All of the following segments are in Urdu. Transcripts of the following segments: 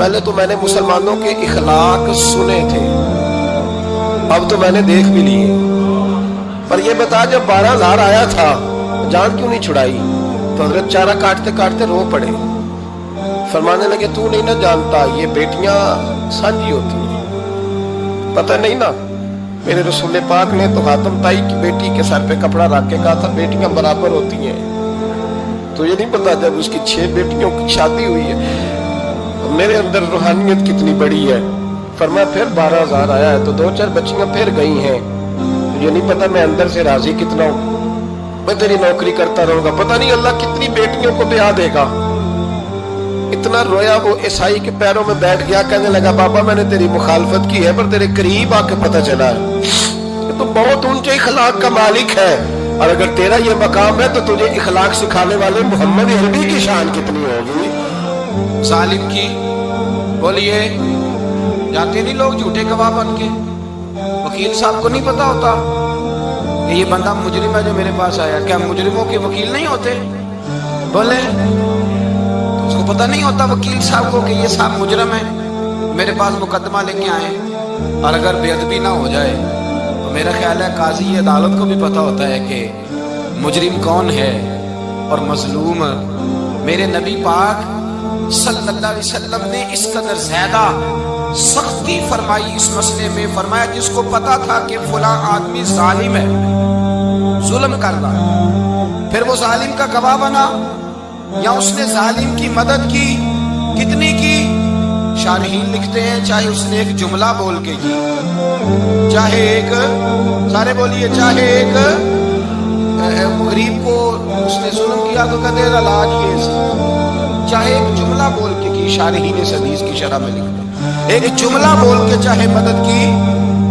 پہلے تو میں نے مسلمانوں کے اخلاق سنے تھے، اب تو میں نے دیکھ بھی لیے۔ پر یہ بتا، جب 12,000 آیا تھا جان کیوں نہیں چھڑائی؟ تو حضرت چارہ کاٹتے کاٹتے رو پڑے، فرمانے لگے تو نہیں نہ جانتا یہ بیٹیاں سانجی ہوتی ہیں، پتہ نہیں نا؟ میرے رسول پاک نے تو خاتم تائی کی بیٹی کے سر پہ کپڑا رکھ کے کہا تھا بیٹیاں برابر ہوتی ہیں، تو یہ نہیں پتا جب اس کی 6 بیٹیوں کی شادی ہوئی ہے میرے اندر روحانیت کتنی بڑی ہے۔ فرمایا پھر 12,000 آیا ہے تو 2-4 بچیاں پھر گئی ہیں، یہ نہیں پتا میں اندر سے راضی کتنا ہوں، میں تیری نوکری کرتا رہوں گا، پتہ نہیں اللہ کتنی بیٹیوں کو بیاہ دے گا۔ اتنا رویا وہ عیسائی کے پیروں میں بیٹھ گیا، کہنے لگا بابا میں نے تیری مخالفت کی ہے پر تیرے قریب آ کے پتہ چلا ہے تو بہت اونچے اخلاق کا مالک ہے، اور اگر تیرا یہ مقام ہے تو تجھے اخلاق سکھانے والے محمد عربی کی شان کتنی ہوگی؟ ظالم کی بولیے جاتے نہیں لوگ جھوٹے گواہ بن کے، وکیل صاحب کو نہیں پتا ہوتا کہ یہ بندہ مجرم ہے جو میرے پاس آیا، کیا مجرموں کے وکیل نہیں ہوتے؟ بولے اس کو پتہ نہیں ہوتا وکیل صاحب کو کہ یہ صاحب مجرم ہے، میرے پاس مقدمہ لے کے آئے، اور اگر بے ادبی نہ ہو جائے تو میرا خیال ہے قاضی عدالت کو بھی پتہ ہوتا ہے کہ مجرم کون ہے اور مظلوم۔ میرے نبی پاک صلی اللہ علیہ وسلم نے اس قدر زیادہ سختی فرمائی اس مسئلے میں، فرمایا جس کو پتا تھا کہ فلاں آدمی ظالم ہے، ظلم کر رہا ہے، پھر وہ ظالم کا گواہ بنا یا اس نے ظالم کی مدد کی، کتنی کی؟ شارحین لکھتے ہیں چاہے اس نے ایک جملہ بول کے کی، چاہے ایک، سارے بولیے، چاہے ایک غریب کو اس نے ظلم کیا تو کہتے ہیں علاج یہ سی، چاہے ایک جملہ بول کے کی، شارحین اس حدیث کی شرح میں لکھتے ہیں ایک جملہ بول کے چاہے مدد کی،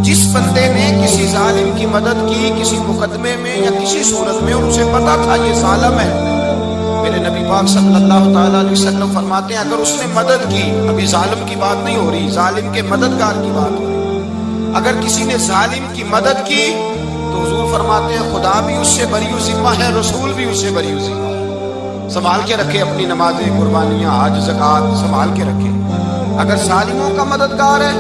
جس بندے نے کسی ظالم کی مدد کی کسی مقدمے میں یا کسی صورت میں، اسے پتا تھا یہ ظالم ہے، میرے نبی پاک صلی اللہ تعالیٰ علیہ وسلم فرماتے ہیں اگر اس نے مدد کی، ابھی ظالم کی بات نہیں ہو رہی، ظالم کے مددگار کی بات ہو رہی، اگر کسی نے ظالم کی مدد کی تو حضور فرماتے ہیں خدا بھی اس سے بری و ذمہ ہے، رسول بھی اس سے بری و ذمہ ہے۔ سنبھال کے رکھے اپنی نمازیں، قربانیاں، حج، زکوٰۃ سنبھال کے رکھے۔ اگر ظالموں کا مددگار ہے،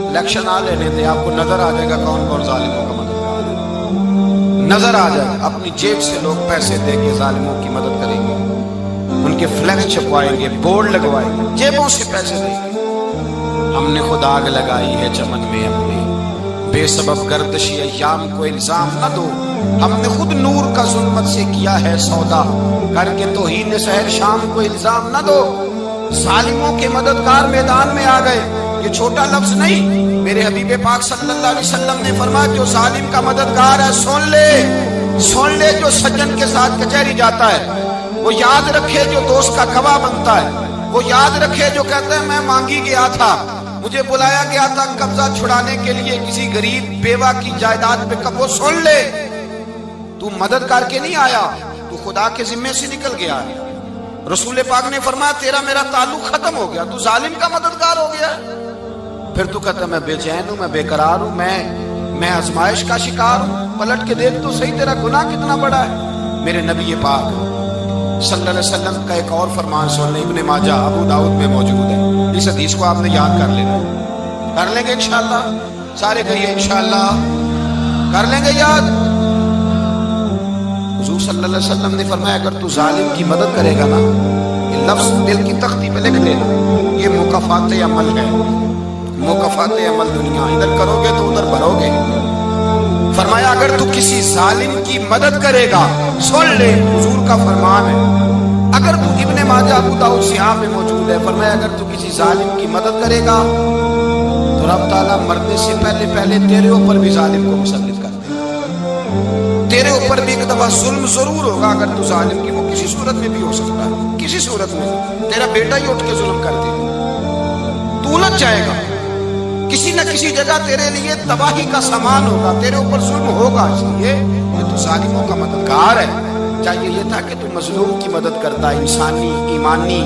الیکشن آ لینے دے، آپ کو نظر آ جائے گا کون کون ظالموں کا مددگار ہے، نظر آ جائے گا، اپنی جیب سے لوگ پیسے دے کے ظالموں کی مدد کریں گے، ان کے فلیکس چھپوائیں گے، بورڈ لگوائیں گے، جیبوں سے پیسے دیں گے۔ ہم نے خود آگ لگائی ہے چمن میں اپنے، بے سبب گردشی ایام کو الزام نہ دو، ہم نے خود نور کا ظلمت سے کیا ہے سودا، کر کے توہین سحر شام کو الزام نہ دو۔ ظالموں کے مددگار میدان میں آ گئے، یہ چھوٹا لفظ نہیں، میرے حبیب پاک صلی اللہ علیہ وسلم نے فرمایا جو ظالم کا مددگار ہے سن لے جو سجن کے ساتھ کچہری جاتا ہے، وہ یاد رکھے جو دوست کا گواہ بنتا ہے، وہ یاد رکھے جو کہتا ہے میں مانگی گیا تھا، مجھے بلایا گیا تھا قبضہ چھڑانے کے لیے کسی غریب بیوہ کی جائیداد پہ، وہ سن لے تو مدد کر کے نہیں آیا، تو خدا کے ذمے سے نکل گیا ہے۔ رسول پاک نے فرمایا تیرا میرا تعلق ختم ہو گیا، تو ظالم کا مددگار ہو گیا، پھر تو کہتا میں بے چین ہوں، میں بے قرار ہوں، میں آزمائش کا شکار ہوں، پلٹ کے دیکھ تو صحیح تیرا گناہ کتنا بڑا ہے۔ میرے نبی پاک صلی اللہ علیہ وسلم کا ایک اور فرمان سن لیں، ابن ماجہ ابو داؤد میں موجود ہے، اس حدیث کو آپ نے یاد کر لینا، کر لیں گے انشاءاللہ، سارے کہیے انشاءاللہ کر لیں گے یاد۔ حضور صلی اللہ علیہ وسلم نے فرمایا اگر تو ظالم کی مدد کرے گا نا، یہ لفظ دل کی تختی پہ لکھ لینا، یہ مکافات عمل ہے، مکافات عمل دنیا، ادھر کرو گے تو ادھر بھرو گے۔ فرمایا اگر تو کسی ظالم کی مدد کرے گا، سن لے حضور کا فرمان ہے، اگر تو ابن ماجہ ابو داؤد صحاح میں موجود ہے، فرمایا اگر تو کسی ظالم کی مدد کرے گا تو رب تعالیٰ مرنے سے پہلے تیرے اوپر بھی ظالم کو مسلط کر دے گا، تیرے اوپر بھی ایک دفعہ ظلم ضرور ہوگا اگر تو ظالم کی، وہ کسی صورت میں بھی ہو سکتا ہے، کسی صورت میں تیرا بیٹا ہی اٹھ کے ظلم کر دے گا، تو الجھ جائے گا، کسی نہ کسی جگہ تیرے لیے تباہی کا سامان ہوگا، تیرے اوپر ظلم ہوگا، اس لیے کہ تو ظالموں کا مددگار ہے۔ چاہیے یہ تھا کہ تو مظلوم کی مدد کرتا، انسانی ایمانی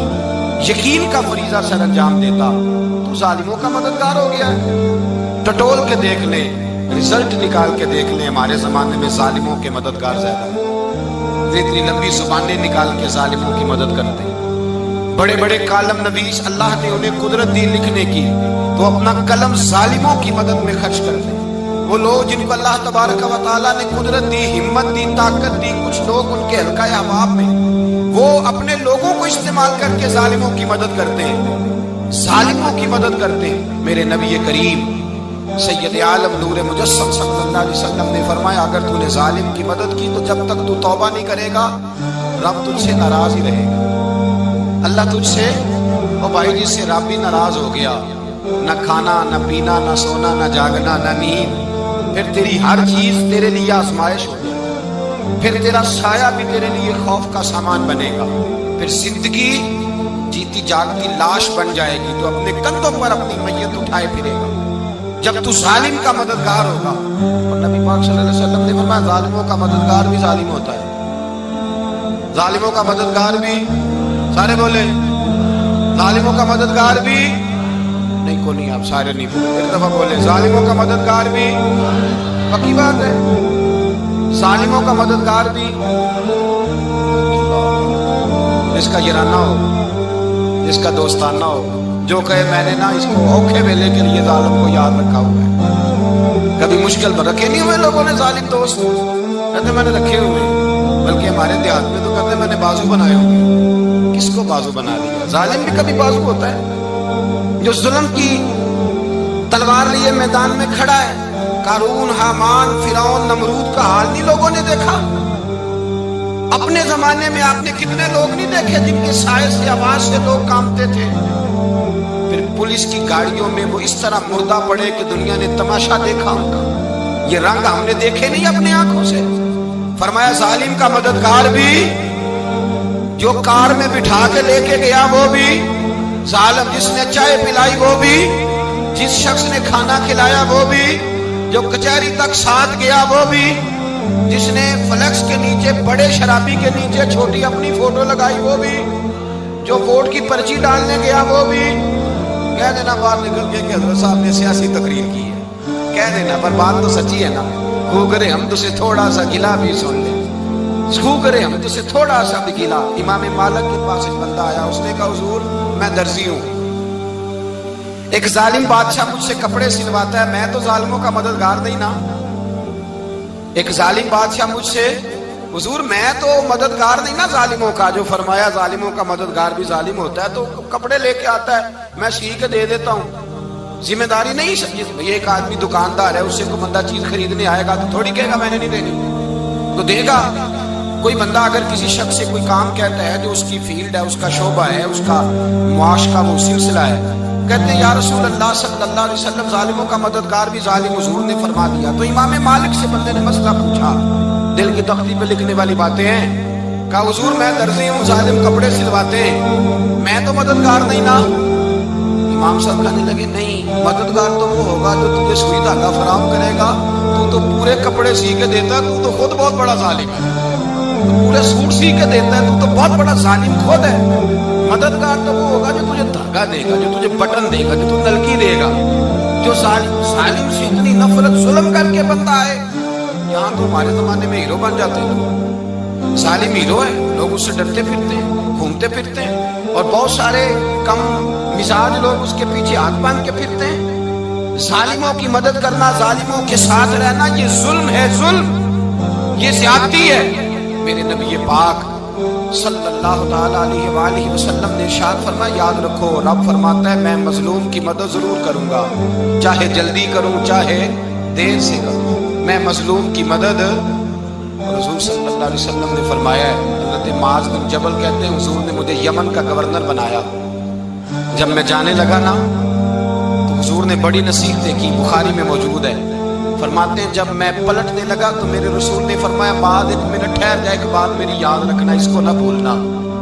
یقین کا فریضہ سر انجام دیتا، تو ظالموں کا مددگار ہو گیا ہے۔ ٹٹول کے دیکھ لیں، رزلٹ نکال کے دیکھ لیں، ہمارے زمانے میں ظالموں کے مددگار زیادہ ہیں، اتنی لمبی زبانیں نکال کے ظالموں کی مدد کرتے ہیں، بڑے بڑے کالم نویس اللہ نے انہیں قدرت دی لکھنے کی، تو اپنا قلم ظالموں کی مدد میں خرچ کرتے ہیں۔ وہ لوگ جن کو اللہ تبارک و تعالیٰ نے قدرت دی، ہمت دی، طاقت دی، کچھ لوگ ان کے حلقہ احباب میں وہ اپنے لوگوں کو استعمال کر کے ظالموں کی مدد کرتے ہیں، ظالموں کی مدد کرتے ہیں۔ میرے نبی کریم سید عالم نور مجسم صلی اللہ علیہ وسلم نے فرمایا اگر تو نے ظالم کی مدد کی تو جب تک تو توبہ نہیں کرے گا رب تجھ سے ناراض ہی رہے گا۔ اللہ تجھ سے، اور بھائی جس سے رب بھی ناراض ہو گیا، نہ کھانا نہ پینا نہ سونا نہ جاگنا نہ نیند، پھر تیری ہر چیز تیرے لیے آزمائش ہو جائے گی، پھر تیرا سایہ بھی تیرے لیے خوف کا سامان بنے گا، پھر زندگی جیتی جاگتی لاش بن جائے گی تو اپنے کندھوں پر اپنی میت اٹھائے پھرے گا جب تو ظالم کا مددگار ہوگا۔ اور نبی پاک صلی اللہ علیہ وسلم نے فرمایا ظالموں کا مددگار بھی ظالم ہوتا ہے، ظالموں کا مددگار بھی، سارے بولے ظالموں کا مددگار بھی نہیں، کو نہیں، آپ سارے نہیں بولے، ایک دفعہ بولے ظالموں کا مددگار بھی، پکی بات ہے، ظالموں کا مددگار بھی۔ جس کا یارانہ ہو، جس کا دوستانہ ہو، جو کہے میں نے نا اس کو اوکھے ویلے کے لیے ظالم کو یاد رکھا ہوا ہے۔ کبھی مشکل پر رکھے نہیں ہوئے لوگوں نے ظالم دوست، کہتے میں نے رکھے ہوئے، بلکہ ہمارے دیہات میں تو کہتے میں نے بازو بنائے ہوئے۔ کس کو بازو بنا دیا؟ ظالم بھی کبھی بازو ہوتا ہے، جو ظلم کی تلوار لیے میدان میں کھڑا ہے۔ قارون، حامان، فرعون، نمرود کا حال نہیں لوگوں نے دیکھا؟ اپنے زمانے میں آپ نے کتنے لوگ نہیں دیکھے جن کے سائے سے، آواز سے لوگ کانپتے تھے؟ پھر پولیس کی گاڑیوں میں وہ اس طرح مردہ پڑے کہ دنیا نے تماشا دیکھا ان کا۔ یہ رنگ ہم نے دیکھے نہیں اپنے آنکھوں سے۔ فرمایا ظالم کا مددگار بھی، جو کار میں بٹھا کے لے کے گیا وہ بھی ظالم، جس نے چائے پلائی وہ بھی، جس شخص نے کھانا کھلایا وہ بھی، جو کچہری تک ساتھ گیا وہ بھی، جس نے فلیکس کے نیچے، بڑے شرابی کے نیچے چھوٹی اپنی فوٹو لگائی وہ بھی، جو ووٹ کی پرچی ڈالنے گیا وہ بھی۔ کہہ دینا باہر نکل کے کہ حضرت صاحب نے سیاسی تقریر کی ہے، کہہ دینا، پر بات تو سچی ہے نا۔ خو کرے ہم تو سے تھوڑا سا گلا بھی سن لیں، خو کرے ہم تو سے تھوڑا سا بھی گلا۔ امام مالک کے پاس ایک بندہ آیا، اس نے کہا حضور میں درزی ہوں، ایک ظالم بادشاہ مجھ سے کپڑے سلواتا ہے، میں تو ظالموں کا مددگار نہیں نا۔ ایک ظالم بادشاہ مجھ سے، حضور میں تو مددگار نہیں نا ظالموں کا۔ جو فرمایا ظالموں کا مددگار بھی ظالم ہوتا ہے، تو کپڑے لے کے آتا ہے میں سی کے دے دیتا ہوں، ذمہ داری نہیں۔ یہ ایک آدمی دکاندار ہے، اس سے کوئی بندہ چیز خریدنے آئے گا تو تھوڑی کہے گا میں نے نہیں دینی، تو دے گا۔ کوئی بندہ اگر کسی شخص سے کوئی کام کہتا ہے جو اس کی فیلڈ ہے، اس کا شعبہ ہے، اس کا معاش کا وہ سلسلہ ہے، کہتے ہیں یا رسول اللہ صلی اللہ علیہ وسلم ظالموں کا مددگار بھی ظالم، حضور نے فرما دیا۔ تو امام مالک سے بندے نے مسئلہ پوچھا، دل کی تختی پہ لکھنے والی باتیں ہیں، کہا حضور میں درزی ہوں، ظالم کپڑے سلواتے ہیں، میں تو مددگار نہیں نا۔ امام صاحب کہنے لگے نہیں، مددگار تو وہ ہوگا جو تجھے سوئی دھاگا فراہم کرے گا، تو پورے کپڑے سی کے دیتا ہے، تو خود بہت بڑا ظالم ہے، تو پورے سوٹ سی کے دیتا ہے، تو بہت بڑا ظالم خود ہے۔ مددگار تو وہ ہوگا جو تجھے دھاگا دے گا، جو تجھے بٹن دے گا، جو تجھے نلکی دے گا۔ جو ظالم سے اتنی نفرت ظلم کر کے بندہ ہے، یہاں تو ہمارے زمانے میں ہیرو بن جاتے ہیں، ظالم ہیرو ہے، لوگ اس سے ڈرتے پھرتے ہیں، گھومتے پھرتے ہیں، اور بہت سارے کم مزاج لوگ اس کے پیچھے ہاتھ باندھ کے پھرتے ہیں۔ ظالموں کی مدد کرنا، ظالموں کے ساتھ رہنا، یہ ظلم ہے، ظلم، یہ زیادتی ہے۔ میرے نبی پاک صلی اللہ تعالی علیہ وآلہ وسلم نے ارشاد فرمایا یاد رکھو، رب فرماتا ہے میں مظلوم کی مدد ضرور کروں گا، چاہے جلدی کروں چاہے دیر سے کروں، میں مظلوم کی مدد۔ اور حضور صلی اللہ علیہ وسلم نے فرمایا ہے، حضرت معاذ بن جبل کہتے ہیں حضور نے مجھے یمن کا گورنر بنایا، جب میں جانے لگا نا تو حضور نے بڑی نصیحتیں کی، بخاری میں موجود ہے۔ فرماتے ہیں جب میں پلٹنے لگا تو میرے رسول نے فرمایا بعد ایک منٹ ٹھہر جا، ایک بات میری یاد رکھنا، اس کو نہ بھولنا۔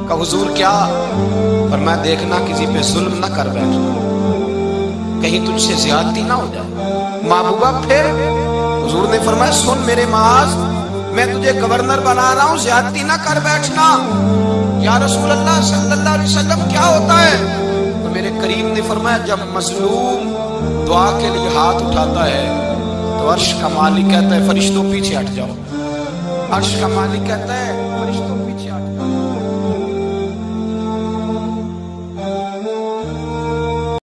کہا حضور کیا؟ فرمایا دیکھنا کسی پہ ظلم نہ کر بیٹھنا، کہیں تجھ سے زیادتی نہ ہو جائے۔ محبوبہ پھر حضور نے فرمایا سن میرے معاذ، میں تجھے گورنر بنا رہا ہوں، زیادتی نہ کر بیٹھنا۔ یا رسول اللہ صلی اللہ علیہ وسلم کیا ہوتا ہے؟ تو میرے کریم نے فرمایا جب مظلوم دعا کے لیے ہاتھ اٹھاتا ہے تو عرش کا مالک کہتا ہے فرشتوں پیچھے ہٹ جاؤ، عرش کا مالک کہتا ہے